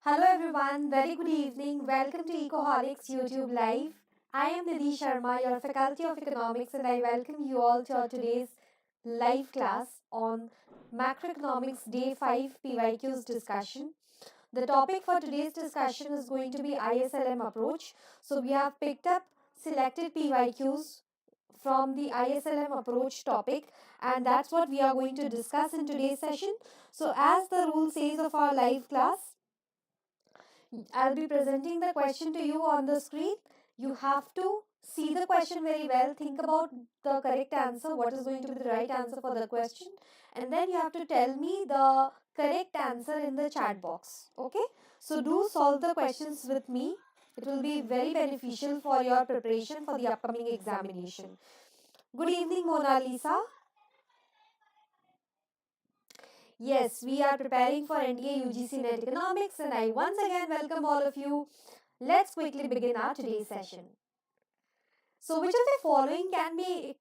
Hello everyone, very good evening. Welcome to Ecoholics YouTube Live. I am Nidhi Sharma, your Faculty of Economics, and I welcome you all to our today's live class on Macroeconomics Day 5 PYQs discussion. The topic for today's discussion is going to be ISLM approach. So we have picked up selected PYQs from the ISLM approach topic, and that's what we are going to discuss in today's session. So as the rule says of our live class, I'll be presenting the question to you on the screen. You have to see the question very well, think about the correct answer, what is going to be the right answer for the question, and then you have to tell me the correct answer in the chat box. Okay? So do solve the questions with me. It will be very beneficial for your preparation for the upcoming examination. Good evening, Mona Lisa. Yes, we are preparing for NDA UGC NET Economics, and I once again welcome all of you. Let's quickly begin our today's session. So, which of the following can be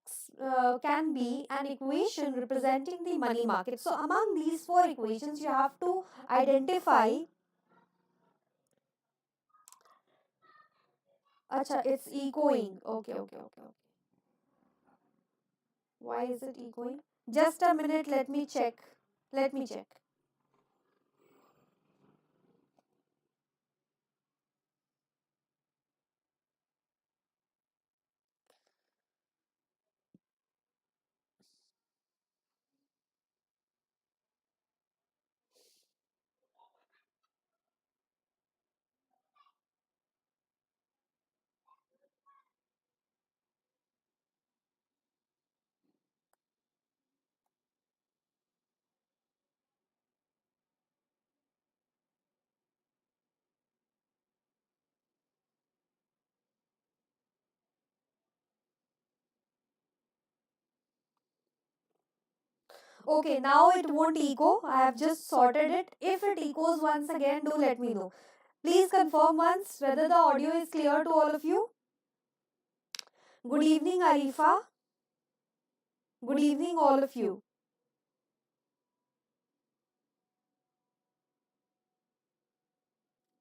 an equation representing the money market? So, among these four equations, you have to identify. Acha, it's echoing. Okay. Why is it echoing? Just a minute. Let me check. Let me check. Okay, now it won't echo. I have just sorted it. If it echoes once again, do let me know. Please confirm once whether the audio is clear to all of you. Good evening, Arifa. Good evening, all of you.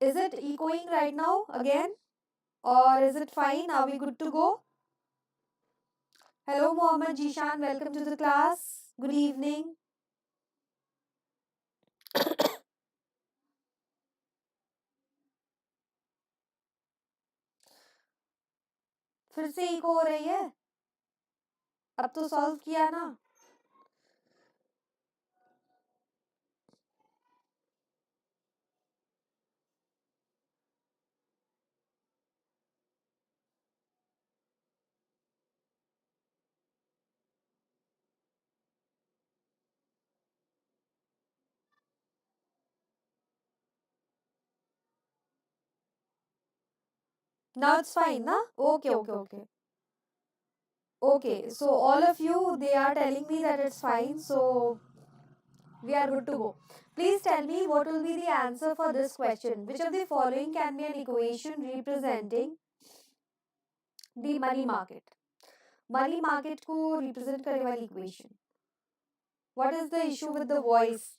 Is it echoing right now again? Or is it fine? Are we good to go? Hello, Mohammed Jishan. Welcome to the class. Good evening. फिर से eco हो रही है अब तो solve किया ना Now it's fine, na? Okay. Okay, so all of you, they are telling me that it's fine, so we are good to go. Please tell me what will be the answer for this question. Which of the following can be an equation representing the money market? Money market को represent करने वाली equation. What is the issue with the voice?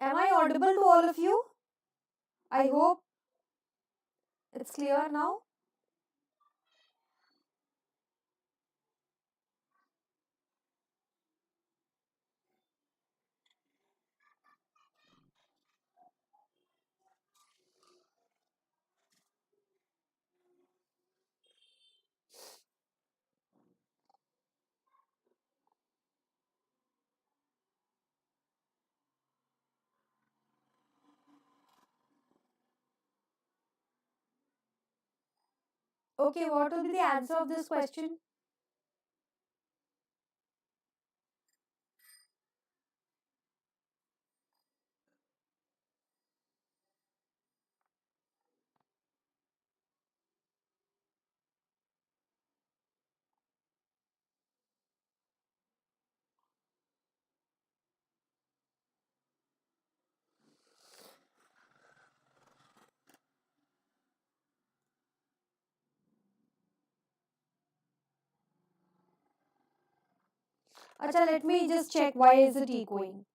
Am I audible to all of you? I hope it's clear now. Okay, what will be the answer of this question? Acha, let me just check why is it echoing.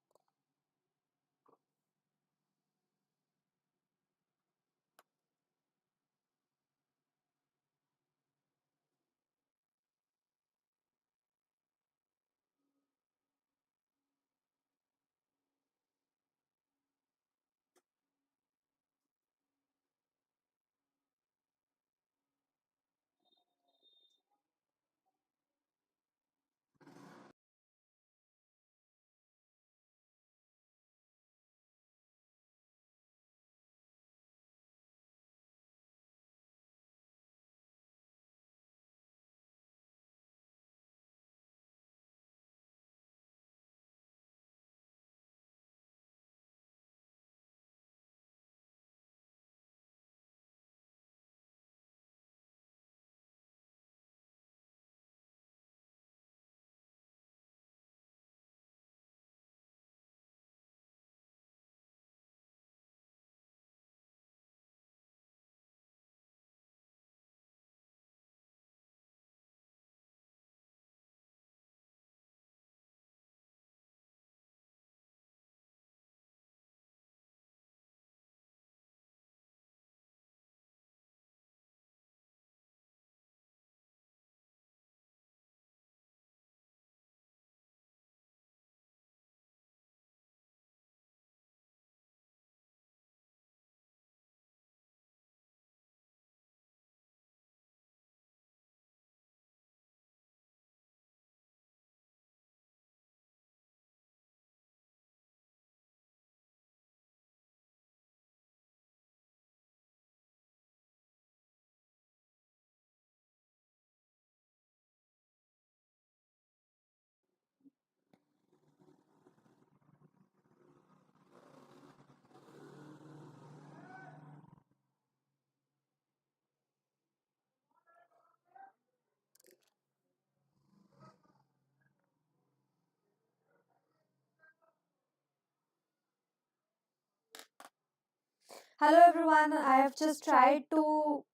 Hello everyone, I have just tried to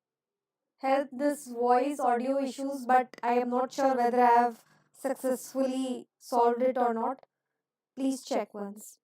help this voice audio issues, but I am not sure whether I have successfully solved it or not. Please check once.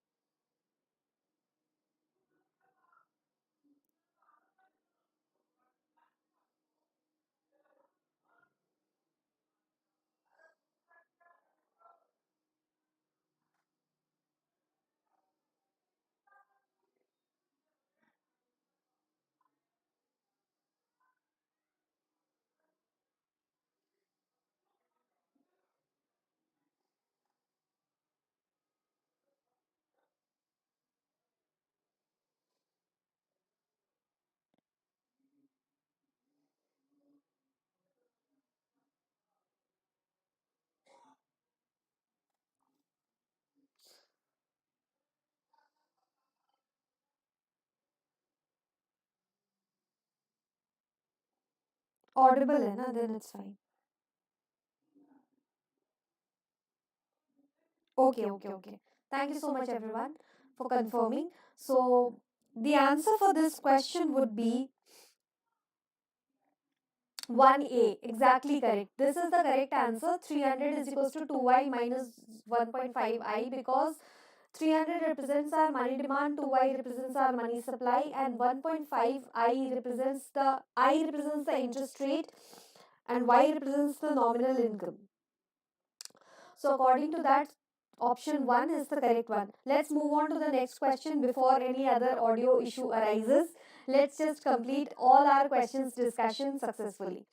Audible है ना, then it's fine. Okay. Thank you so much everyone for confirming. So the answer for this question would be 1A. Exactly correct. This is the correct answer. 300 is equals to 2y minus 1.5i, because 300 represents our money demand, 2y represents our money supply, and 1.5 I represents the interest rate, and y represents the nominal income. So according to that, option 1 is the correct one. Let's move on to the next question before any other audio issue arises. Let's just complete all our questions discussion successfully.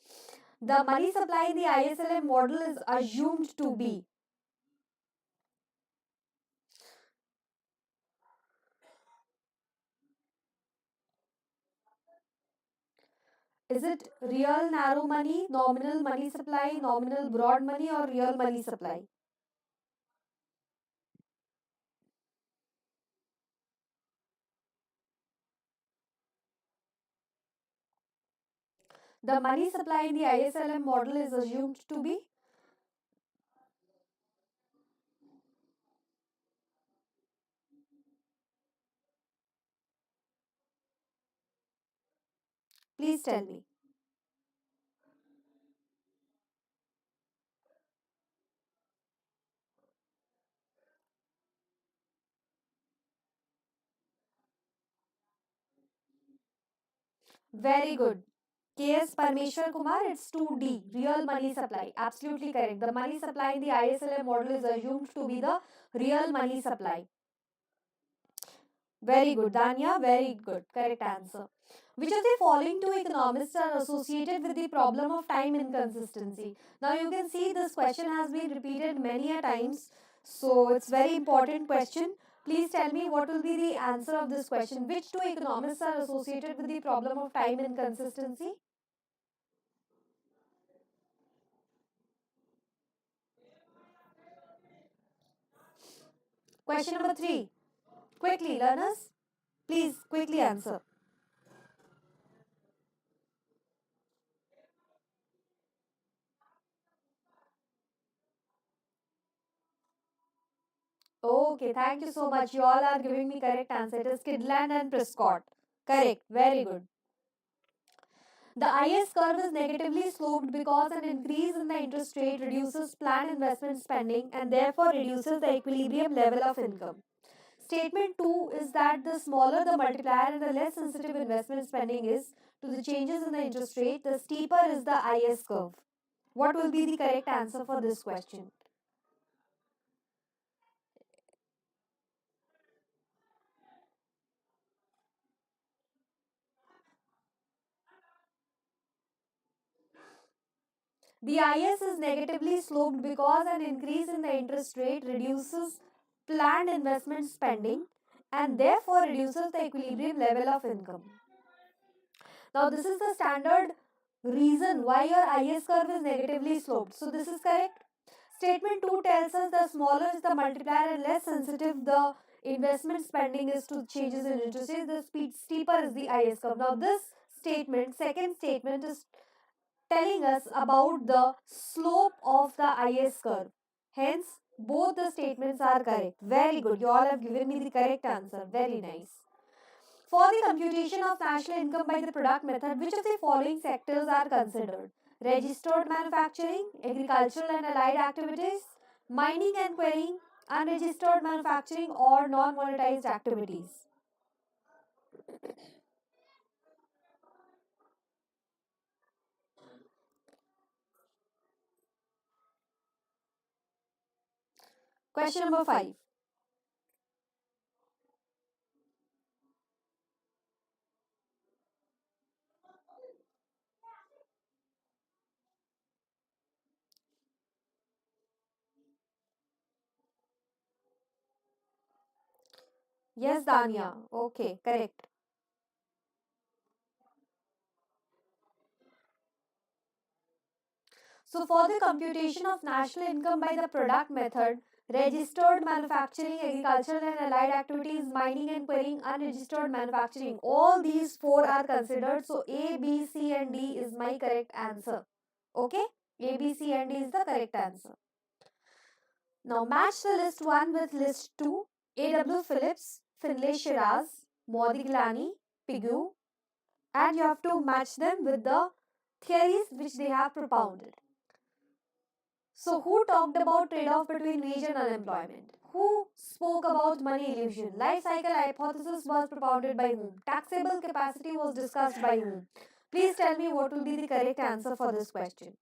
The money supply in the ISLM model is assumed to be. Is it real narrow money, nominal money supply, nominal broad money, or real money supply? The money supply in the ISLM model is assumed to be. Please tell me. Very good. KS Parmeshwar Kumar, it's 2D, real money supply. Absolutely correct. The money supply in the ISLM model is assumed to be the real money supply. Very good, Danya. Very good. Correct answer. Which of the following two economists are associated with the problem of time inconsistency? Now you can see this question has been repeated many a times. So it's very important question. Please tell me what will be the answer of this question. Which two economists are associated with the problem of time inconsistency? Question number 3. Quickly, learners. Please quickly answer. Okay, thank you so much. You all are giving me correct answer. It is Kidland and Prescott. Correct. Very good. The IS curve is negatively sloped because an increase in the interest rate reduces planned investment spending and therefore reduces the equilibrium level of income. Statement 2 is that the smaller the multiplier and the less sensitive investment spending is to the changes in the interest rate, the steeper is the IS curve. What will be the correct answer for this question? The IS is negatively sloped because an increase in the interest rate reduces planned investment spending and therefore reduces the equilibrium level of income. Now, this is the standard reason why your IS curve is negatively sloped. So, this is correct. Statement 2 tells us the smaller is the multiplier and less sensitive the investment spending is to changes in interest rate, the speed steeper is the IS curve. Now, this statement, second statement, is telling us about the slope of the IS curve. Hence, both the statements are correct. Very good. You all have given me the correct answer. Very nice. For the computation of national income by the product method, which of the following sectors are considered? Registered manufacturing, agricultural and allied activities, mining and quarrying, unregistered manufacturing, or non-monetized activities. Question number 5. Yes, Dania. Okay, correct. So, for the computation of national income by the product method, registered manufacturing, agricultural and allied activities, mining and quarrying, unregistered manufacturing, all these four are considered. So, A, B, C, and D is my correct answer. Okay? A, B, C, and D is the correct answer. Now, match the list 1 with list 2. A.W. Phillips, Finlay Shiraz, Modigliani, Pigou, and you have to match them with the theories which they have propounded. So, who talked about trade-off between wage and unemployment? Who spoke about money illusion? Life cycle hypothesis was propounded by whom? Taxable capacity was discussed by whom? Please tell me what will be the correct answer for this question.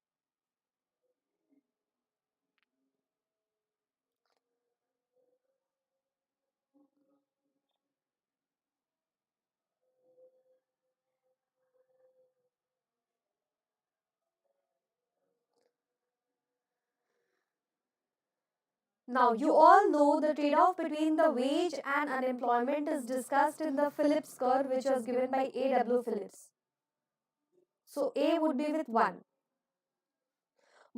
Now, you all know the trade-off between the wage and unemployment is discussed in the Phillips curve, which was given by A.W. Phillips. So, A would be with 1.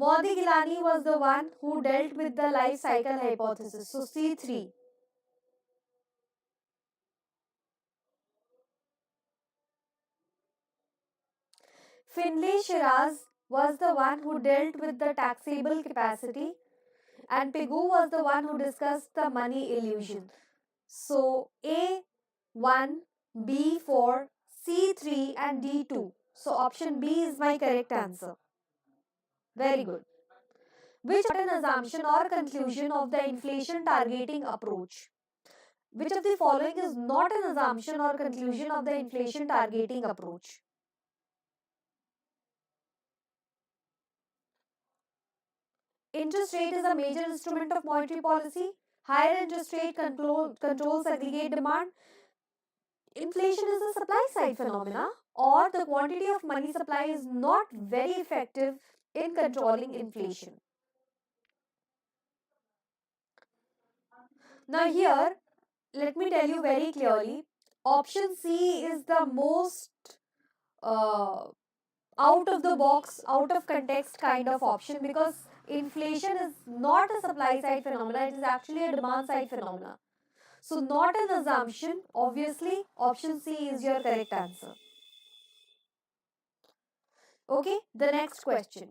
Modigliani was the one who dealt with the life cycle hypothesis. So, C3. Finlay Shiraz was the one who dealt with the taxable capacity, and Pigou was the one who discussed the money illusion. So, A1, B4, C3 and D2. So, option B is my correct answer. Very good. Which is not an assumption or conclusion of the inflation targeting approach? Which of the following is not an assumption or conclusion of the inflation targeting approach? Interest rate is a major instrument of monetary policy. Higher interest rate controls aggregate demand. Inflation is a supply side phenomena, or the quantity of money supply is not very effective in controlling inflation. Now here, let me tell you very clearly, option C is the most uh, out of the box, out of context kind of option, because inflation is not a supply side phenomena, it is actually a demand side phenomena. So not an assumption, obviously option C is your correct answer. Okay, the next question.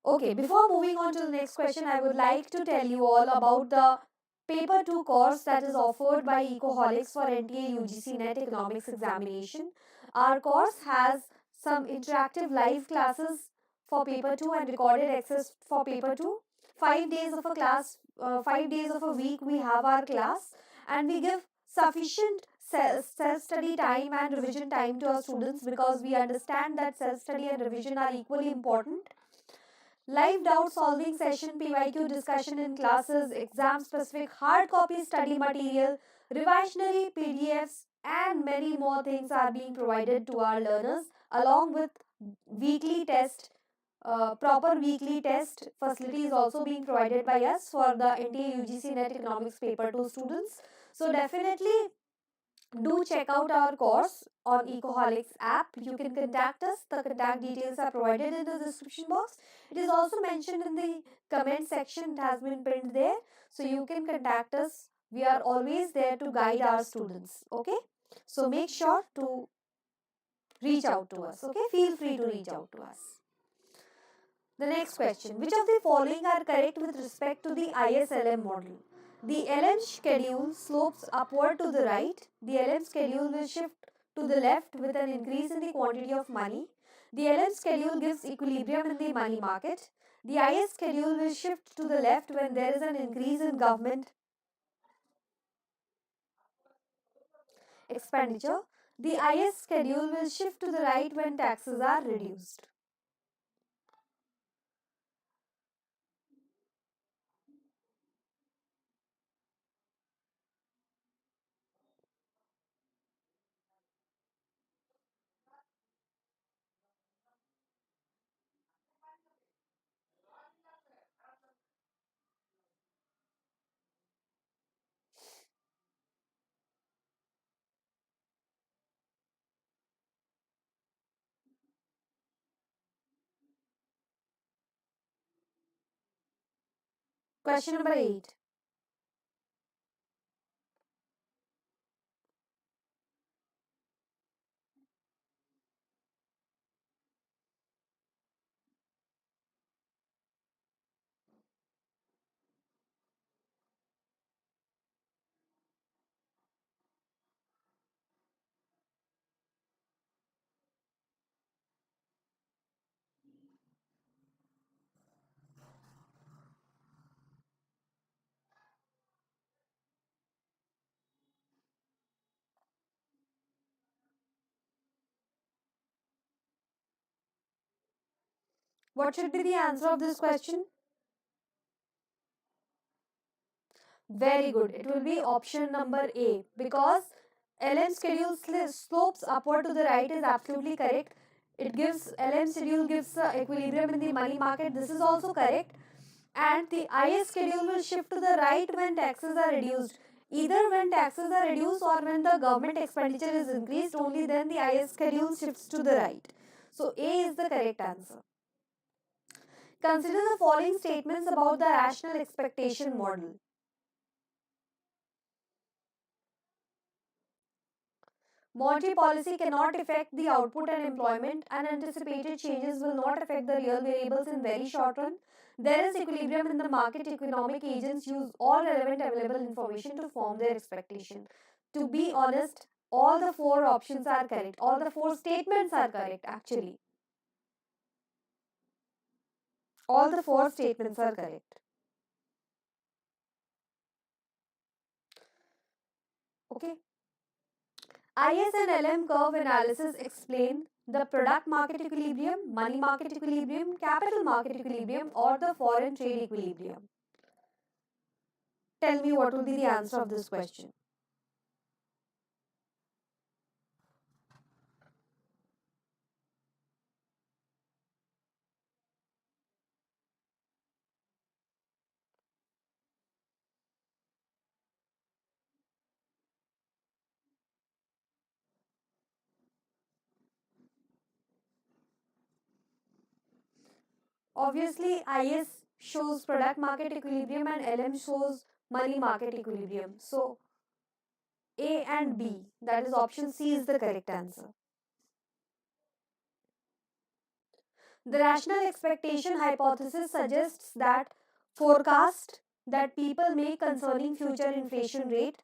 Okay, before moving on to the next question, I would like to tell you all about the Paper 2 course that is offered by Ecoholics for NTA UGC NET Economics examination. Our course has some interactive live classes for Paper 2 and recorded access for Paper 2. 5 days of a class, 5 days of a week we have our class, and we give sufficient self-study time and revision time to our students, because we understand that self-study and revision are equally important. Live doubt solving session, PYQ discussion in classes, exam specific hard copy study material, revisionary PDFs, and many more things are being provided to our learners, along with weekly test. Proper weekly test facility is also being provided by us for the NTA UGC NET Economics Paper 2 students. So definitely do check out our course on Ecoholics app. You can contact us. The contact details are provided in the description box. It is also mentioned in the comment section. It has been pinned there. So you can contact us. We are always there to guide our students. Okay. So make sure to reach out to us. Okay. Feel free to reach out to us. The next question. Which of the following are correct with respect to the ISLM model? The LM schedule slopes upward to the right. The LM schedule will shift to the left with an increase in the quantity of money. The LM schedule gives equilibrium in the money market. The IS schedule will shift to the left when there is an increase in government expenditure. The IS schedule will shift to the right when taxes are reduced. Question number 8. What should be the answer of this question? Very good. It will be option number A, because LM schedule slopes upward to the right is absolutely correct. It gives LM schedule gives equilibrium in the money market. This is also correct. And the IS schedule will shift to the right when taxes are reduced. Either when taxes are reduced or when the government expenditure is increased, only then the IS schedule shifts to the right. So A is the correct answer. Consider the following statements about the rational expectation model. Monetary policy cannot affect the output and employment. Unanticipated changes will not affect the real variables in very short run. There is equilibrium in the market. Economic agents use all relevant available information to form their expectation. To be honest, all the four options are correct. All the four statements are correct actually. All the four statements are correct. Okay. IS and LM curve analysis explain the product market equilibrium, money market equilibrium, capital market equilibrium, or the foreign trade equilibrium. Tell me what will be the answer of this question. Obviously, IS shows product market equilibrium and LM shows money market equilibrium. So, A and B, that is option C, is the correct answer. The rational expectation hypothesis suggests that forecast that people make concerning future inflation rate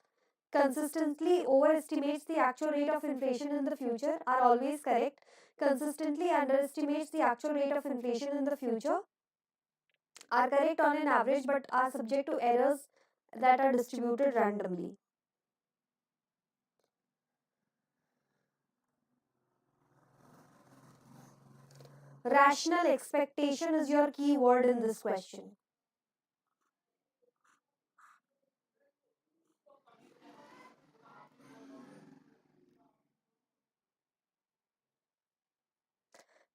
consistently overestimates the actual rate of inflation in the future are always correct. Consistently underestimates the actual rate of inflation in the future are correct on an average but are subject to errors that are distributed randomly. Rational expectation is your key word in this question.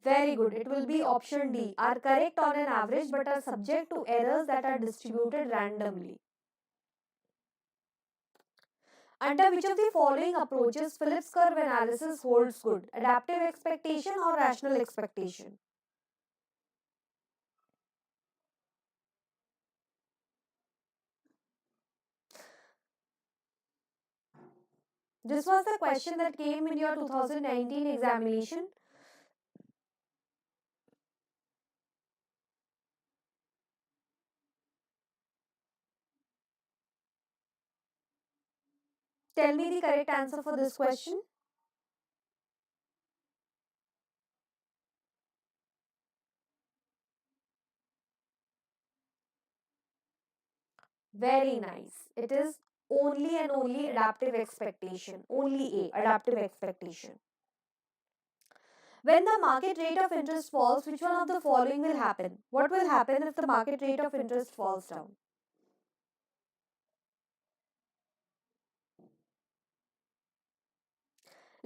Very good. It will be option D. Are correct on an average but are subject to errors that are distributed randomly. Under which of the following approaches Phillips curve analysis holds good? Adaptive expectation or rational expectation? This was the question that came in your 2019 examination. Tell me the correct answer for this question. Very nice. It is only and only adaptive expectation. Only A, adaptive expectation. When the market rate of interest falls, which one of the following will happen? What will happen if the market rate of interest falls down?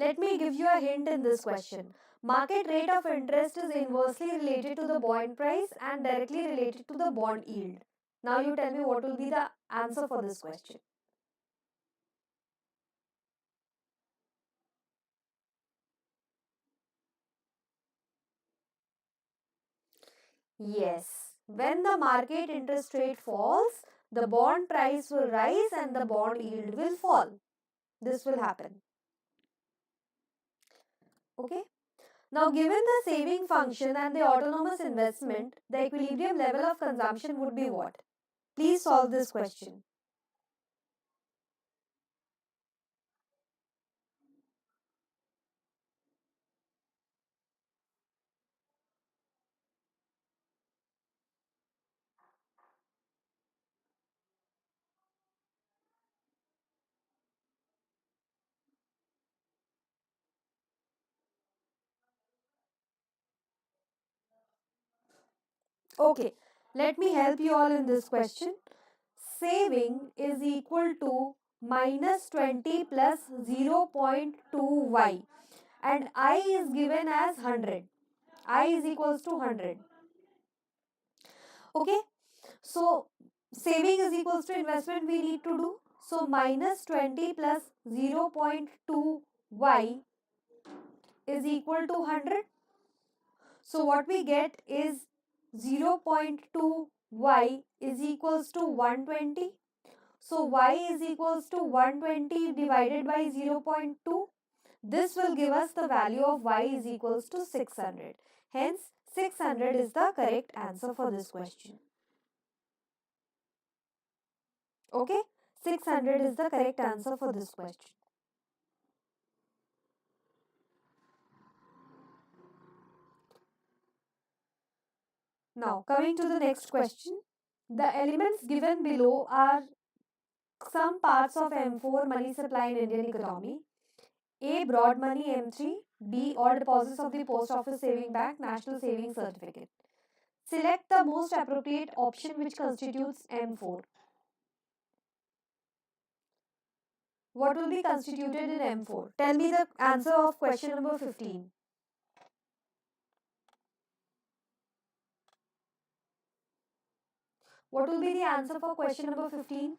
Let me give you a hint in this question. Market rate of interest is inversely related to the bond price and directly related to the bond yield. Now you tell me what will be the answer for this question. Yes. When the market interest rate falls, the bond price will rise and the bond yield will fall. This will happen. Okay. Now, given the saving function and the autonomous investment, the equilibrium level of consumption would be what? Please solve this question. Okay, let me help you all in this question. Saving is equal to minus 20 plus 0.2y and I is given as 100. I is equals to 100. Okay, so saving is equals to investment we need to do. So minus 20 plus 0.2y is equal to 100. So what we get is 0.2y is equals to 120. So y is equals to 120 divided by 0.2. This will give us the value of y is equals to 600. Hence, 600 is the correct answer for this question. Okay? 600 is the correct answer for this question. Now, coming to the next question. The elements given below are some parts of M4 money supply in Indian economy. A. Broad money M3. B. All deposits of the Post Office Saving Bank National Savings Certificate. Select the most appropriate option which constitutes M4. What will be constituted in M4? Tell me the answer of question number 15. What will be the answer for question number 15?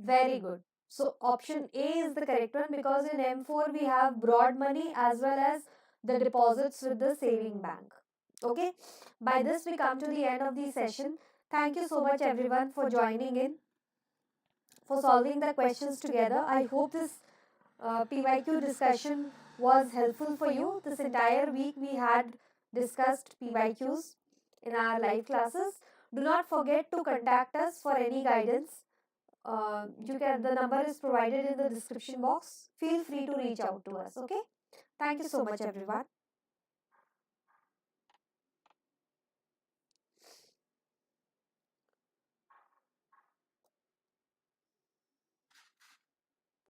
Very good. So option A is the correct one because in M4 we have broad money as well as the deposits with the saving bank. Okay. By this we come to the end of the session. Thank you so much everyone for joining in, for solving the questions together. I hope this PYQ discussion was helpful for you. This entire week we had discussed PYQs in our live classes. Do not forget to contact us for any guidance. The number is provided in the description box. Feel free to reach out to us. Okay. Thank you so much everyone.